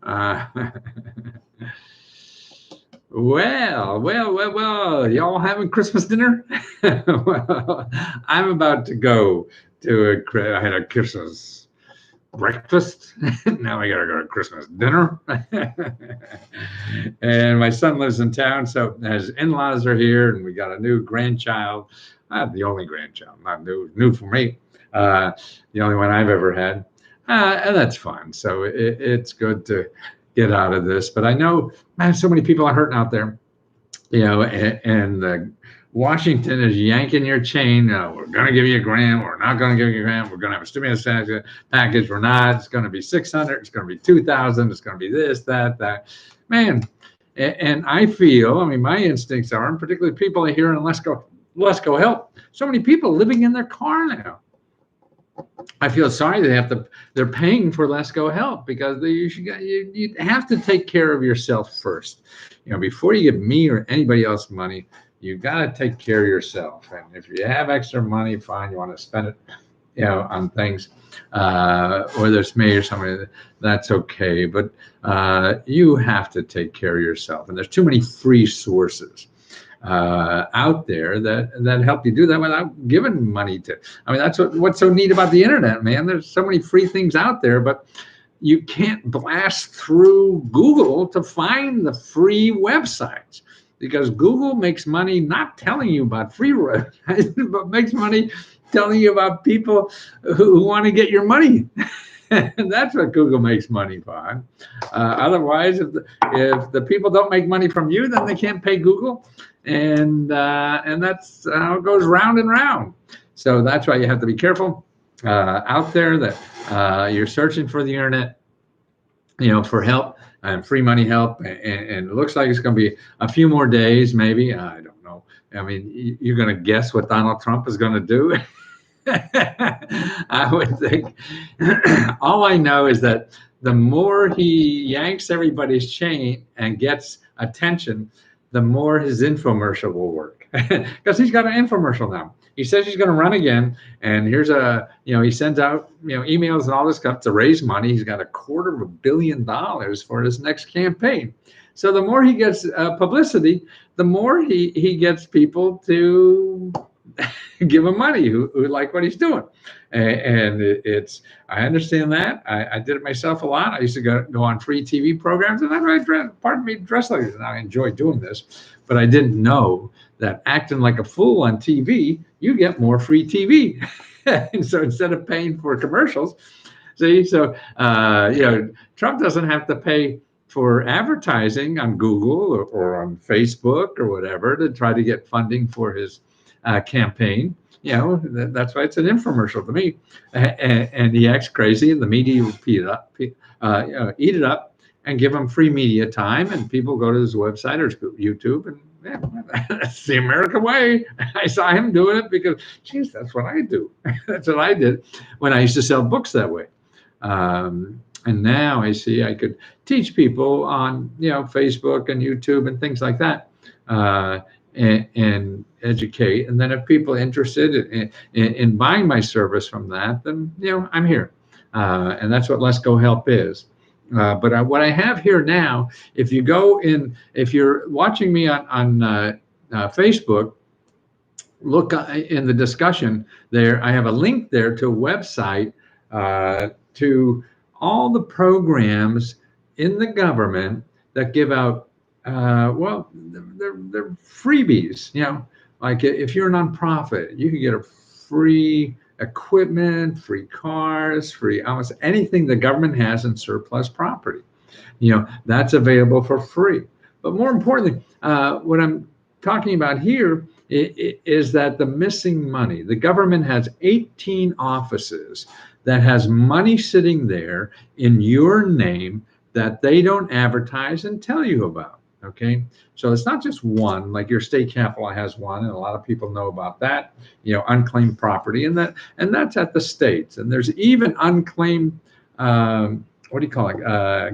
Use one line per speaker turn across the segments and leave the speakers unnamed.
uh, well. Y'all having Christmas dinner? Well, I'm about to go to I had a Christmas breakfast. Now I gotta go to Christmas dinner. And my son lives in town, so his in-laws are here, and we got a new grandchild. Not the only grandchild, not new for me. Uh, the only one I've ever had, and that's fun. So it's good to get out of this. But I know, man, so many people are hurting out there, and Washington is yanking your chain. We're going to give you a grant. We're not going to give you a grant. We're going to have a stimulus package. We're not. It's going to be 600. It's going to be 2,000. It's going to be this, that. Man, and I feel, I mean, my instincts are, and particularly people here in Let's Go Help, so many people living in their car now. I feel sorry they're paying for Let's Go Help because you have to take care of yourself first. Before you give me or anybody else money, you got to take care of yourself. And if you have extra money, fine, you want to spend it, on things, whether it's me or somebody, that's okay. But you have to take care of yourself. And there's too many free sources out there that help you do that without giving money to. I mean, that's what's so neat about the internet, man. There's so many free things out there, but you can't blast through Google to find the free websites, because Google makes money not telling you about free websites, but makes money telling you about people who want to get your money. And that's what Google makes money on. Otherwise, if the people don't make money from you, then they can't pay Google, and that's how it goes round and round. So that's why you have to be careful out there that you're searching for the internet, for help and free money help, and it looks like it's going to be a few more days, maybe. I don't know. I mean, you're going to guess what Donald Trump is going to do. I would think. All I know is that the more he yanks everybody's chain and gets attention, the more his infomercial will work. Because he's got an infomercial now. He says he's going to run again, and here's he sends out, emails and all this stuff to raise money. He's got $250 million for his next campaign. So the more he gets publicity, the more he gets people to give him money who like what he's doing. And I understand that. I did it myself a lot. I used to go on free TV programs, and I dress like this, and I enjoy doing this. But I didn't know that acting like a fool on TV, you get more free TV. And so instead of paying for commercials, Trump doesn't have to pay for advertising on Google or on Facebook or whatever to try to get funding for his campaign. That's why it's an infomercial to me. And he acts crazy, and the media will eat it up and give him free media time. And people go to his website or YouTube, and that's the American way. I saw him doing it because, geez, that's what I do. That's what I did when I used to sell books that way. And now I see I could teach people on, Facebook and YouTube and things like that. And educate. And then if people are interested in buying my service from that, then, I'm here. And that's what Let's Go Help is. But what I have here now, if you're watching me on Facebook, look in the discussion there. I have a link there to a website to all the programs in the government that give out, they're freebies. Like if you're a nonprofit, you can get a free equipment, free cars, free almost anything the government has in surplus property. That's available for free. But more importantly, what I'm talking about here is that the missing money. The government has 18 offices that has money sitting there in your name that they don't advertise and tell you about. Okay, so it's not just one, like your state capitol has one, and a lot of people know about that, unclaimed property, and that's at the states. And there's even unclaimed,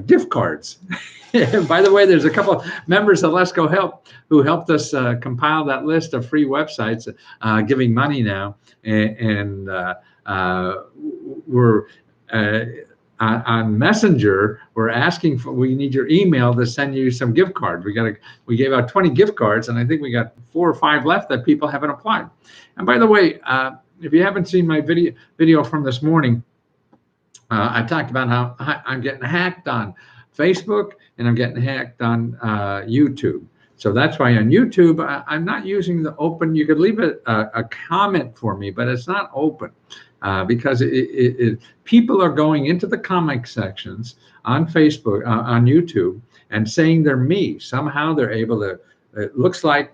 gift cards. By the way, there's a couple of members of Let's Go Help who helped us compile that list of free websites giving money now, and we're on Messenger, we're asking for, we need your email to send you some gift cards. We gave out 20 gift cards, and I think we got 4 or 5 left that people haven't applied. And by the way, if you haven't seen my video from this morning, I talked about how I'm getting hacked on Facebook and I'm getting hacked on YouTube. So that's why on YouTube, I'm not using the open. You could leave a comment for me, but it's not open because people are going into the comment sections on Facebook, on YouTube, and saying they're me. Somehow they're able to, it looks like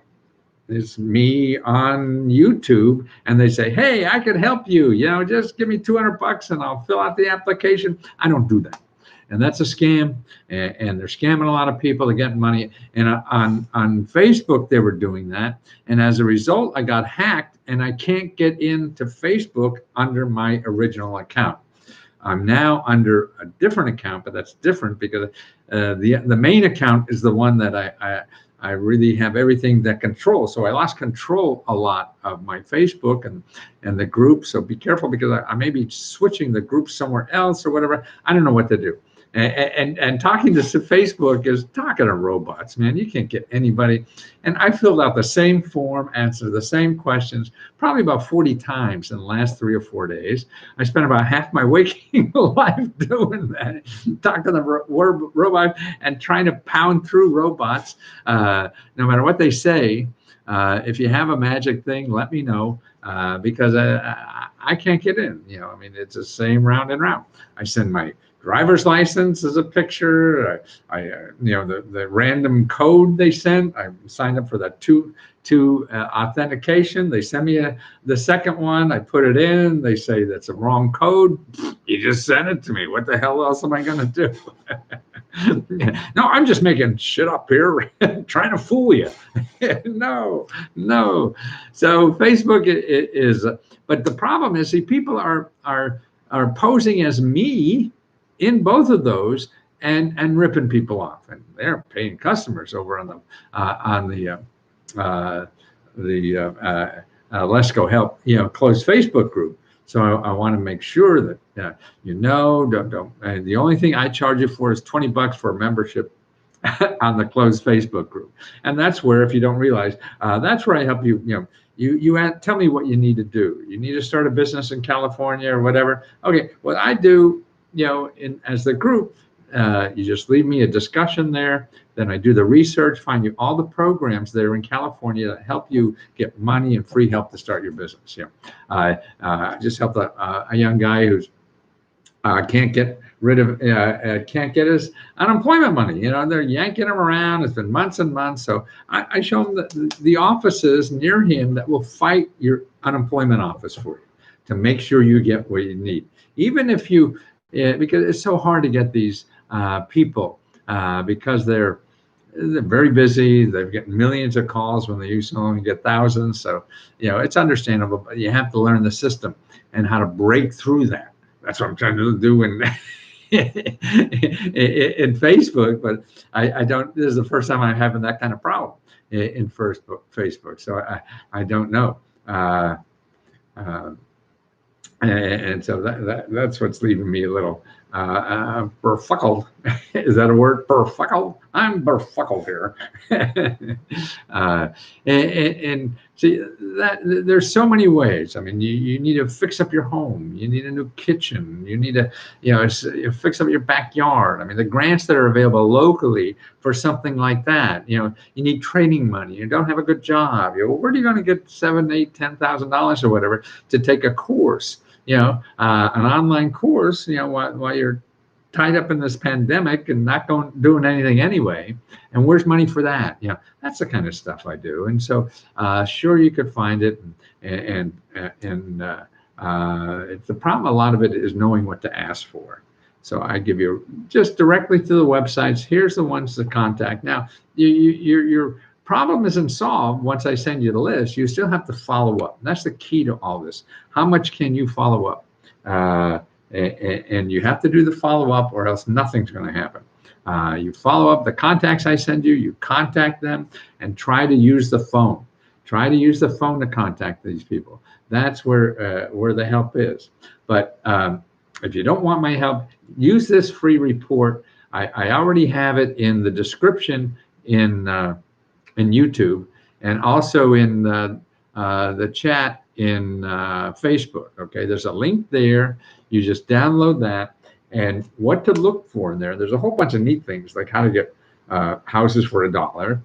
it's me on YouTube, and they say, hey, I could help you, just give me $200 and I'll fill out the application. I don't do that. And that's a scam, and they're scamming a lot of people to get money. And on Facebook, they were doing that. And as a result, I got hacked, and I can't get into Facebook under my original account. I'm now under a different account, but that's different because the main account is the one that I really have everything that control. So I lost control a lot of my Facebook and the group. So be careful, because I may be switching the group somewhere else or whatever. I don't know what to do. And talking to Facebook is talking to robots, man. You can't get anybody. And I filled out the same form, answered the same questions, probably about 40 times in the last 3 or 4 days. I spent about half my waking life doing that, talking to the robot and trying to pound through robots. No matter what they say, if you have a magic thing, let me know, because I can't get in. It's the same round and round. I send my driver's license as a picture. The random code they sent. I signed up for that two authentication. They send me the second one. I put it in. They say that's a wrong code. You just sent it to me. What the hell else am I going to do? No, I'm just making shit up here, trying to fool you. No. So Facebook is, but the problem is, see, people are posing as me in both of those and ripping people off, and they're paying customers over on the Let's Go Help closed Facebook group. So I want to make sure that don't. The only thing I charge you for is $20 for a membership on the closed Facebook group, and that's where, if you don't realize, that's where I help you. You tell me what you need to do. You need to start a business in California or whatever. Okay, what I do, as the group, you just leave me a discussion there. Then I do the research, find you all the programs that are in California that help you get money and free help to start your business. I just helped a young guy who's can't get his unemployment money. They're yanking him around. It's been months and months. So I show him the offices near him that will fight your unemployment office for you to make sure you get what you need. Even if because it's so hard to get these people because they're very busy. They're getting millions of calls when they used to only get thousands. So, it's understandable, but you have to learn the system and how to break through that. That's what I'm trying to do in Facebook, but I don't. This is the first time I'm having that kind of problem in Facebook. So I don't know. And so that's what's leaving me a little befuddled. Is that a word? Befuddled? I'm befuddled here. And see that there's so many ways. I mean, you need to fix up your home. You need a new kitchen. You need to fix up your backyard. I mean, the grants that are available locally for something like that. You need training money. You don't have a good job. Where are you going to get $7,000, $8,000, $10,000 or whatever to take a course? An online course, while you're tied up in this pandemic and not doing anything anyway. And where's money for that? That's the kind of stuff I do. And so, sure, you could find it. And it's the problem. A lot of it is knowing what to ask for. So I give you just directly to the websites. Here's the ones to contact. Now, your problem isn't solved once I send you the list. You still have to follow up. That's the key to all this. How much can you follow up? And you have to do the follow up, or else nothing's going to happen. You follow up the contacts I send you. You contact them and try to use the phone. Try to use the phone to contact these people. That's where the help is. But If you don't want my help, use this free report. I already have it in the description in YouTube, and also in the chat in Facebook. Okay, there's a link there. You just download that, and what to look for in there. There's a whole bunch of neat things, like how to get houses for $1.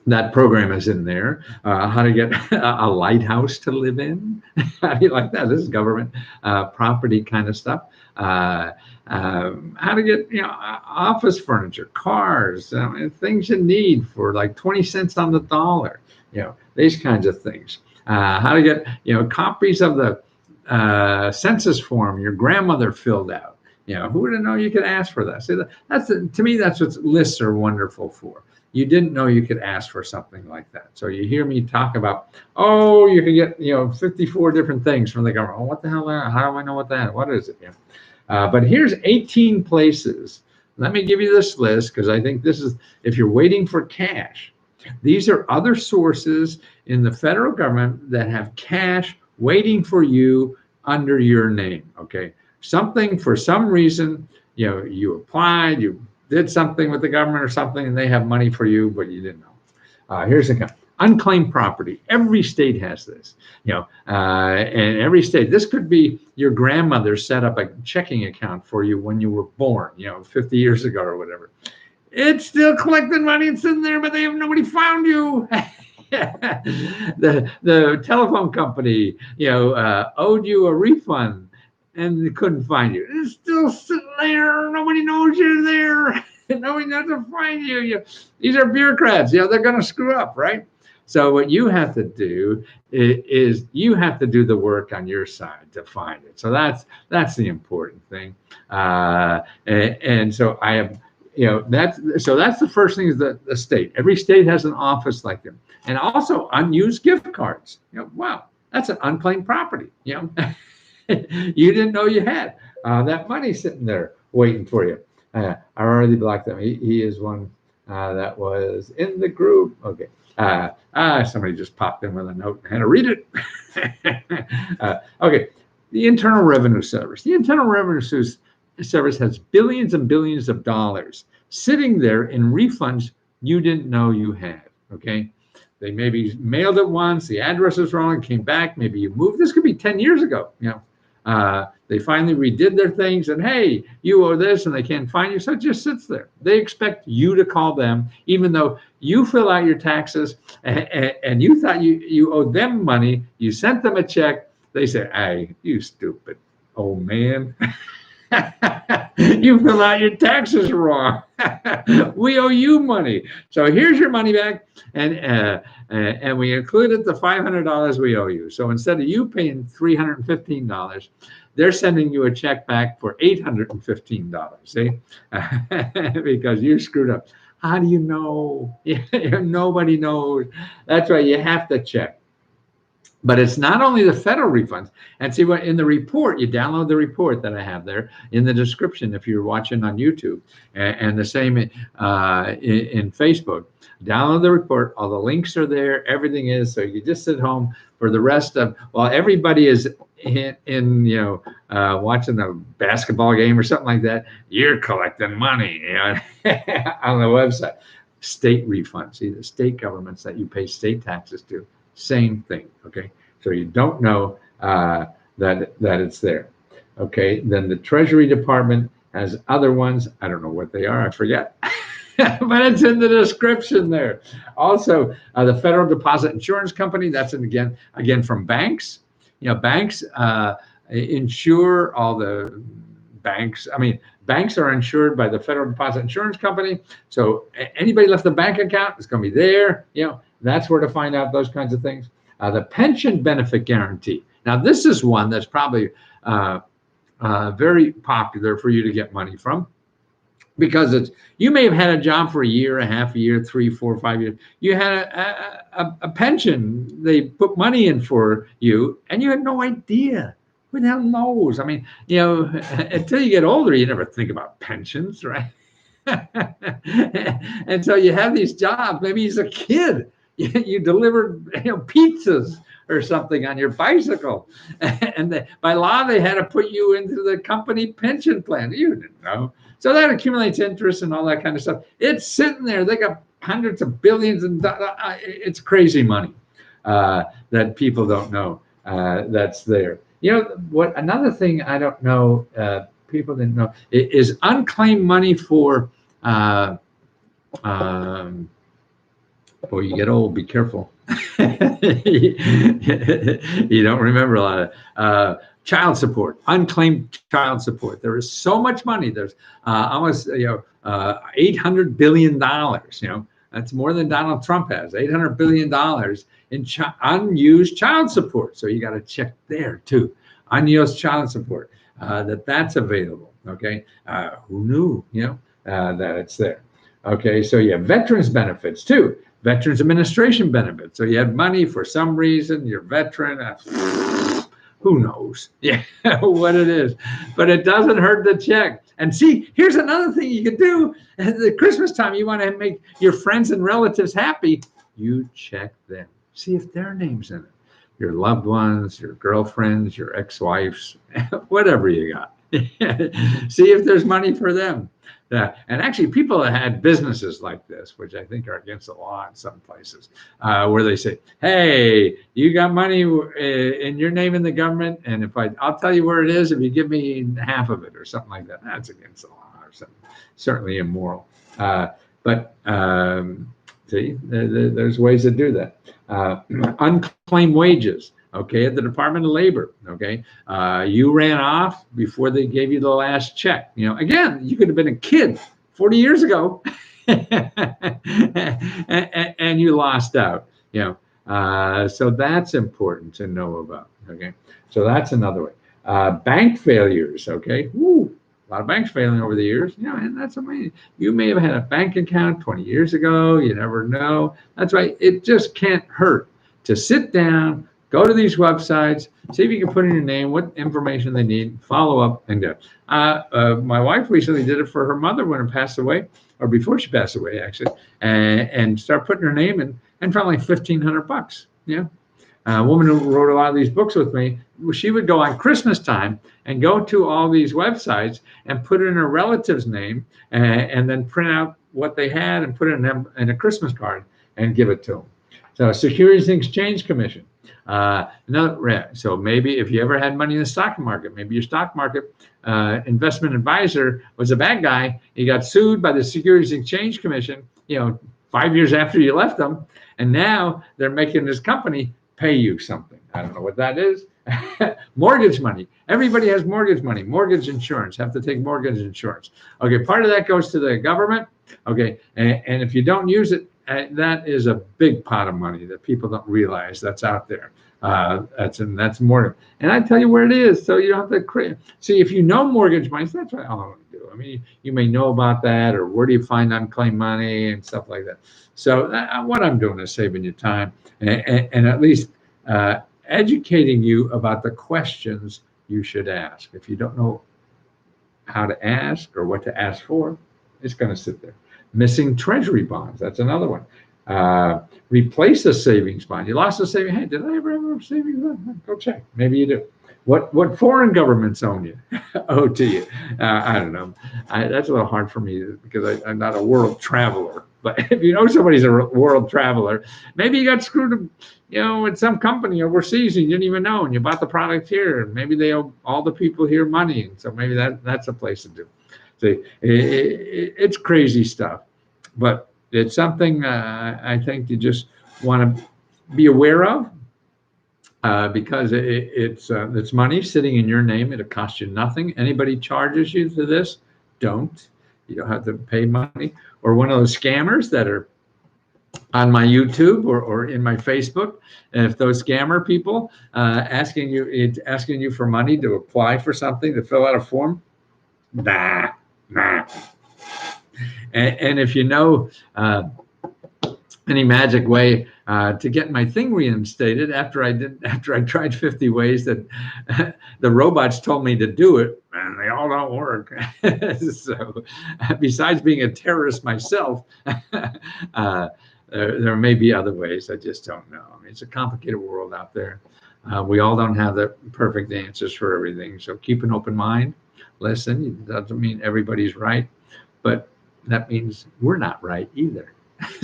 That program is in there. How to get a lighthouse to live in. How do you like that? This is government property kind of stuff. How to get office furniture, cars, things you need for like 20 cents on the dollar. These kinds of things. How to get copies of the census form your grandmother filled out. Who would have known you could ask for that? See, to me, that's what lists are wonderful for. You didn't know you could ask for something like that. So you hear me talk about, oh, you can get 54 different things from the government. Oh, what the hell? How do I know what that? What is it? But here's 18 places. Let me give you this list, because I think this is, if you're waiting for cash, these are other sources in the federal government that have cash waiting for you under your name. Okay, something for some reason, you applied, you did something with the government or something, and they have money for you, but you didn't know. Here's a unclaimed property. Every state has this, and every state, this could be your grandmother set up a checking account for you when you were born, 50 years ago or whatever. It's still collecting money. It's in there, but nobody found you. The telephone company, owed you a refund, and they couldn't find you. It's still sitting there. Nobody knows you're there. Nobody knows to find you. These are bureaucrats. They're going to screw up, right? So what you have to do is you have to do the work on your side to find it. So that's the important thing. And so I have, that's the first thing is the state. Every state has an office like them, and also unused gift cards. Wow, that's an unclaimed property. You didn't know you had that money sitting there waiting for you. I already blocked him. He is one that was in the group. Okay. Somebody just popped in with a note and had to read it. Okay. The Internal Revenue Service. The Internal Revenue Service has billions and billions of dollars sitting there in refunds you didn't know you had. Okay. They maybe mailed it once, the address is wrong, came back, maybe you moved. This could be 10 years ago. They finally redid their things, and hey, you owe this, and they can't find you, so it just sits there. They expect you to call them, even though you fill out your taxes and you thought you owed them money. You sent them a check. They say, "Hey, you stupid old man." You fill out your taxes wrong. We owe you money. So here's your money back, and we included the $500 we owe you. So instead of you paying $315, they're sending you a check back for $815. See, because you screwed up. How do you know? Nobody knows. That's why you have to check. But it's not only the federal refunds. And see what in the report, you download the report that I have there in the description if you're watching on YouTube, and the same in Facebook. Download the report. All the links are there. Everything is. So you just sit home for the rest of, while everybody is in watching a basketball game or something like that, you're collecting money on the website. State refunds. See, the state governments that you pay state taxes to. Same thing. Okay, so you don't know that it's there. Okay, then the Treasury Department has other ones. I don't know what they are. I forget, but it's in the description there. Also, the Federal Deposit Insurance Company. That's again from banks. Banks insure all the banks. I mean, banks are insured by the Federal Deposit Insurance Company. So anybody left a bank account, it's going to be there. That's where to find out those kinds of things. The pension benefit guarantee. Now, this is one that's probably very popular for you to get money from, because you may have had a job for a year, a half a year, 3, 4, 5 years. You had a pension. They put money in for you, and you had no idea. Who the hell knows? I mean, until you get older, you never think about pensions, right? And so you have these jobs. Maybe as a kid, you delivered pizzas or something on your bicycle. And by law, they had to put you into the company pension plan. You didn't know. So that accumulates interest and all that kind of stuff. It's sitting there. They got hundreds of billions and it's crazy money that people don't know that's there. You know what? Another thing I don't know, people didn't know, is unclaimed money for. Boy, you get old. Be careful. You don't remember a lot of child support, unclaimed child support. There is so much money. There's almost $800 billion. That's more than Donald Trump has. $800 billion in unused child support. So you got to check there too. Unused child support. That's available. Okay, who knew? That it's there. Okay, so you have veterans benefits too. Veterans Administration benefits. So you have money for some reason, you're a veteran, who knows what it is, but it doesn't hurt to check. And see, here's another thing you can do at the Christmas time. You want to make your friends and relatives happy. You check them. See if their name's in it. Your loved ones, your girlfriends, your ex-wives, whatever you got. See if there's money for them. And actually, people that had businesses like this, which I think are against the law in some places, where they say, "Hey, you got money in your name in the government, and I'll tell you where it is if you give me half of it," or something like that. That's against the law or something. Certainly immoral. But see, there's ways to do that. Unclaimed wages. Okay, at the Department of Labor. Okay, you ran off before they gave you the last check. Again, you could have been a kid 40 years ago, and you lost out. So that's important to know about. Okay, so that's another way. Bank failures. Okay, a lot of banks failing over the years. And that's amazing. You may have had a bank account 20 years ago. You never know. That's right. It just can't hurt to sit down. Go to these websites, see if you can put in your name, what information they need, follow up, and do. My wife recently did it for her mother when it passed away, or before she passed away, actually, and start putting her name in, and found like $1,500. A woman who wrote a lot of these books with me, she would go on Christmas time and go to all these websites and put in her relative's name, and then print out what they had and put it in a Christmas card and give it to them. So Securities and Exchange Commission. So maybe if you ever had money in the stock market, maybe your stock market investment advisor was a bad guy. He got sued by the Securities and Exchange Commission, 5 years after you left them, and now they're making this company pay you something. I don't know what that is. Mortgage money. Everybody has mortgage money. Mortgage insurance. Have to take mortgage insurance. Okay, part of that goes to the government. Okay, and if you don't use it, that is a big pot of money that people don't realize that's out there. That's mortgage. And I tell you where it is, so you don't have to create. See, if you know mortgage money, that's what I want to do. I mean, you may know about that, or where do you find unclaimed money and stuff like that. So what I'm doing is saving you time and at least educating you about the questions you should ask. If you don't know how to ask or what to ask for, it's going to sit there. Missing treasury bonds. That's another one. Replace a savings bond. You lost a savings. Hey, did I ever have a savings bond? Go check. Maybe you do. What foreign governments owe to you? I don't know. That's a little hard for me because I'm not a world traveler. But if you know somebody's a world traveler, maybe you got screwed, with some company overseas and you didn't even know, and you bought the product here, and maybe they owe all the people here money, and so maybe that's a place to do. See, it's crazy stuff, but it's something I think you just want to be aware of because it's money sitting in your name. It'll cost you nothing. Anybody charges you for this, don't. You don't have to pay money. Or one of those scammers that are on my YouTube or in my Facebook, and if those scammer people asking you for money to apply for something, to fill out a form, nah. And if you know any magic way to get my thing reinstated after I tried 50 ways that the robots told me to do it, and they all don't work. So besides being a terrorist myself, there may be other ways. I just don't know. I mean, it's a complicated world out there. We all don't have the perfect answers for everything. So keep an open mind. Listen, it doesn't mean everybody's right, but that means we're not right either.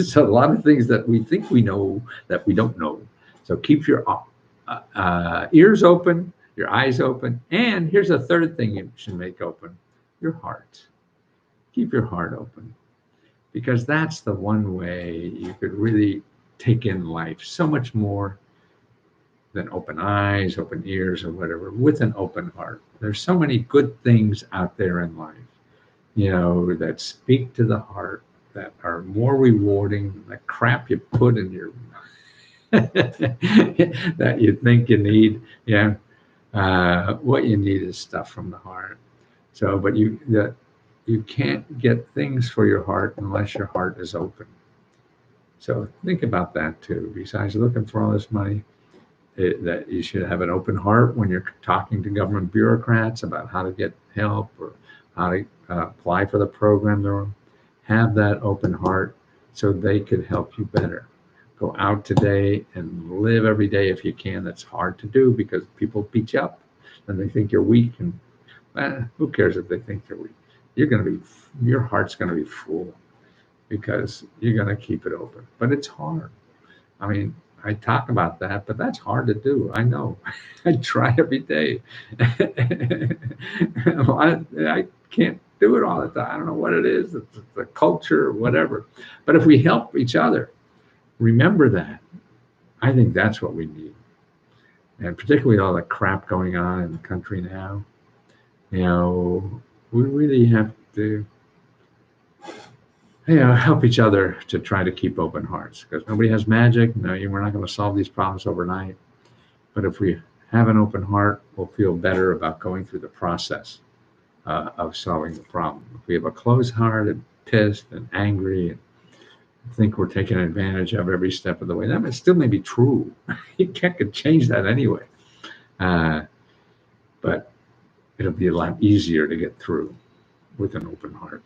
So a lot of things that we think we know that we don't know. So keep your ears open, your eyes open, and here's a third thing you should make open: your heart. Keep your heart open, because that's the one way you could really take in life so much more than open eyes, open ears, or whatever, with an open heart. There's so many good things out there in life, that speak to the heart, that are more rewarding than the crap you put in your that you think you need. Yeah. What you need is stuff from the heart. So, but you can't get things for your heart unless your heart is open. So think about that too. Besides looking for all this money, that you should have an open heart when you're talking to government bureaucrats about how to get help or how to apply for the program. Have that open heart so they could help you better. Go out today and live every day if you can. That's hard to do because people beat you up and they think you're weak. And who cares if they think you're weak? Your heart's going to be full because you're going to keep it open. But it's hard. I mean, I talk about that, but that's hard to do. I know. I try every day. I can't do it all the time. I don't know what it is. It's the culture or whatever. But if we help each other, remember that. I think that's what we need. And particularly all the crap going on in the country now, we really have to help each other to try to keep open hearts, because nobody has magic. No, we're not going to solve these problems overnight. But if we have an open heart, we'll feel better about going through the process of solving the problem. If we have a closed heart and pissed and angry and think we're taking advantage of every step of the way, that still may be true. You can't change that anyway. But it'll be a lot easier to get through with an open heart.